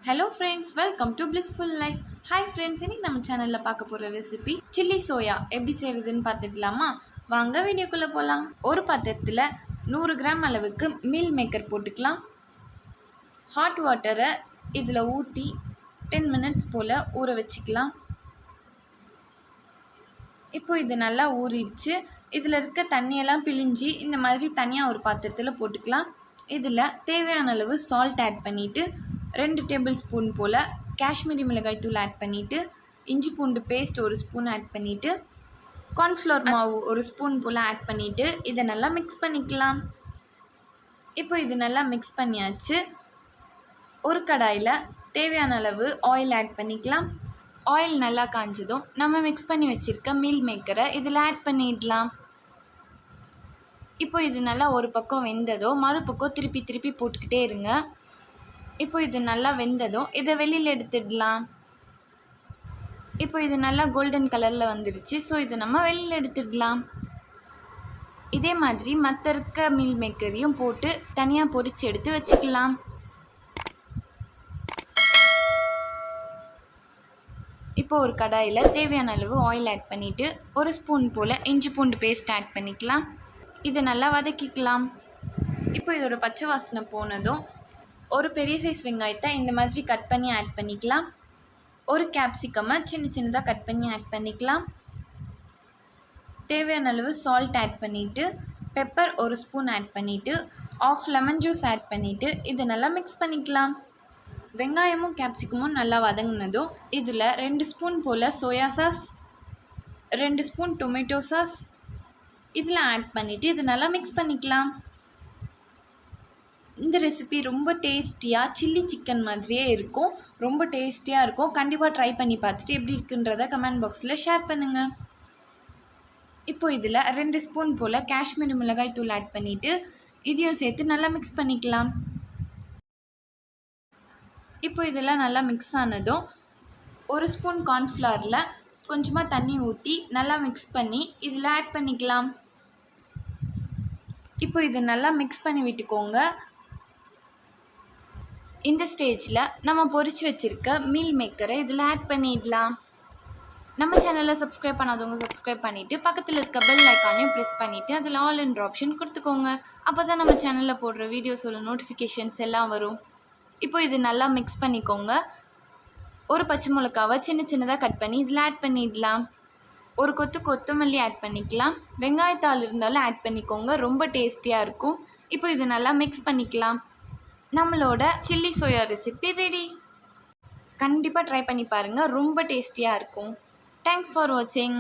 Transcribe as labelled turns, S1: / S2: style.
S1: Hello friends, welcome to Blissful Life. Hi friends, இன்னைக்கு நம்ம சேனல்ல பார்க்க போற ரெசிபி சில்லி சோயா எப்படி செய்யறதுன்னு பார்த்துடலாமா? வாங்க வீடியோக்குள்ள போலாம். ஒரு பாத்திரத்துல 100 கிராம் அளவுக்கு மீல் மேக்கர் போட்டுக்கலாம். ஹாட் வாட்டரை இதில் ஊற்றி 10 மினிட்ஸ் போல் ஊற வச்சுக்கலாம். இப்போ இது நல்லா ஊறிடுச்சு. இதில் இருக்க தண்ணியெல்லாம் பிழிஞ்சி இந்த மாதிரி தனியாக ஒரு பாத்திரத்தில் போட்டுக்கலாம். இதில் தேவையான அளவு சால்ட் ஆட் பண்ணிவிட்டு 2 டேபிள் ஸ்பூன் போல் காஷ்மீரி மிளகாய் தூள் ஆட் பண்ணிவிட்டு இஞ்சி பூண்டு பேஸ்ட் 1 ஸ்பூன் ஆட் பண்ணிவிட்டு கார்ன்ஃப்ளவர் மாவு 1 ஸ்பூன் போல் ஆட் பண்ணிவிட்டு இதை நல்லா மிக்ஸ் பண்ணிக்கலாம். இப்போ இது நல்லா மிக்ஸ் பண்ணியாச்சு. ஒரு கடாயில் தேவையான அளவு ஆயில் ஆட் பண்ணிக்கலாம். ஆயில் நல்லா காஞ்சதும் நம்ம மிக்ஸ் பண்ணி வச்சுருக்க மீல் மேக்கரை இதில் ஆட் பண்ணிடலாம். இப்போ இது நல்லா ஒரு பக்கம் வெந்ததோ மறுபக்கம் திருப்பி போட்டுக்கிட்டே இருங்க. இப்போ இது நல்லா வெந்ததும் இதை வெளியில் எடுத்துடலாம். இப்போ இது நல்லா கோல்டன் கலரில் வந்துடுச்சு. ஸோ இதை நம்ம வெளியில் எடுத்துடலாம். இதே மாதிரி மற்ற இருக்க மீல் மேக்கரையும் போட்டு தனியாக பொரித்து எடுத்து வச்சுக்கலாம். இப்போ ஒரு கடாயில் தேவையான அளவு ஆயில் ஆட் பண்ணிவிட்டு 1 ஸ்பூன் போல் இஞ்சி பூண்டு பேஸ்ட் ஆட் பண்ணிக்கலாம். இதை நல்லா வதக்கிக்கலாம். இப்போ இதோட பச்சை வாசனை போனதும் ஒரு பெரிய சைஸ் வெங்காயத்தை இந்த மாதிரி கட் பண்ணி ஆட் பண்ணிக்கலாம். ஒரு கேப்சிகமை சின்னதாக கட் பண்ணி ஆட் பண்ணிக்கலாம். தேவையான அளவு சால்ட் ஆட் பண்ணிவிட்டு பெப்பர் 1 ஸ்பூன் ஆட் பண்ணிவிட்டு ஆஃப் லெமன் ஜூஸ் ஆட் பண்ணிவிட்டு இதை நல்லா மிக்ஸ் பண்ணிக்கலாம். வெங்காயமும் கேப்சிகமும் நல்லா வதங்கினதும் இதில் 2 ஸ்பூன் போல் soya sauce, 2 spoon tomato sauce இதில் ஆட் பண்ணிவிட்டு இது நல்லா மிக்ஸ் பண்ணிக்கலாம். இந்த ரெசிபி ரொம்ப டேஸ்டியாக சில்லி சிக்கன் மாதிரியே இருக்கும். ரொம்ப டேஸ்டியாக இருக்கும். கண்டிப்பாக ட்ரை பண்ணி பார்த்துட்டு எப்படி இருக்குன்றத கமெண்ட் பாக்ஸில் ஷேர் பண்ணுங்கள். இப்போ இதில் 2 ஸ்பூன் போல் காஷ்மீரி மிளகாய் தூள் ஆட் பண்ணிவிட்டு இதையும் சேர்த்து நல்லா மிக்ஸ் பண்ணிக்கலாம். இப்போ இதெல்லாம் நல்லா மிக்ஸ் ஆனதும் 1 ஸ்பூன் கார்ன்ஃப்ளவரில் கொஞ்சமாக தண்ணி ஊற்றி நல்லா மிக்ஸ் பண்ணி இதில் ஆட் பண்ணிக்கலாம். இப்போ இது நல்லா மிக்ஸ் பண்ணி விட்டுக்கோங்க. இந்த ஸ்டேஜில் நம்ம பொரிச்சு வச்சுருக்க மீல் மேக்கரை இதில் ஆட் பண்ணிடலாம். நம்ம சேனலில் சப்ஸ்கிரைப் பண்ணாதவங்க சப்ஸ்கிரைப் பண்ணிவிட்டு பக்கத்தில் இருக்க பெல் ஐக்கானையும் ப்ரெஸ் பண்ணிவிட்டு அதில் ஆல் என்ற ஆப்ஷன் கொடுத்துக்கோங்க. அப்போ தான் நம்ம சேனலில் போடுற வீடியோஸோட நோட்டிஃபிகேஷன்ஸ் எல்லாம் வரும். இப்போ இது நல்லா மிக்ஸ் பண்ணிக்கோங்க. ஒரு பச்சை மிளகாவை சின்னதாக கட் பண்ணி இதில் ஆட் பண்ணிடலாம். ஒரு கொத்தமல்லி ஆட் பண்ணிக்கலாம். வெங்காயத்தாள் இருந்தாலும் ஆட் பண்ணிக்கோங்க. ரொம்ப டேஸ்டியாக இருக்கும். இப்போ இது நல்லா மிக்ஸ் பண்ணிக்கலாம். நம்மளோட சில்லி சோயா ரெசிபி ரெடி. கண்டிப்பாக ட்ரை பண்ணி பாருங்கள். ரொம்ப டேஸ்டியாக இருக்கும். தேங்க்ஸ் ஃபார் வாட்சிங்.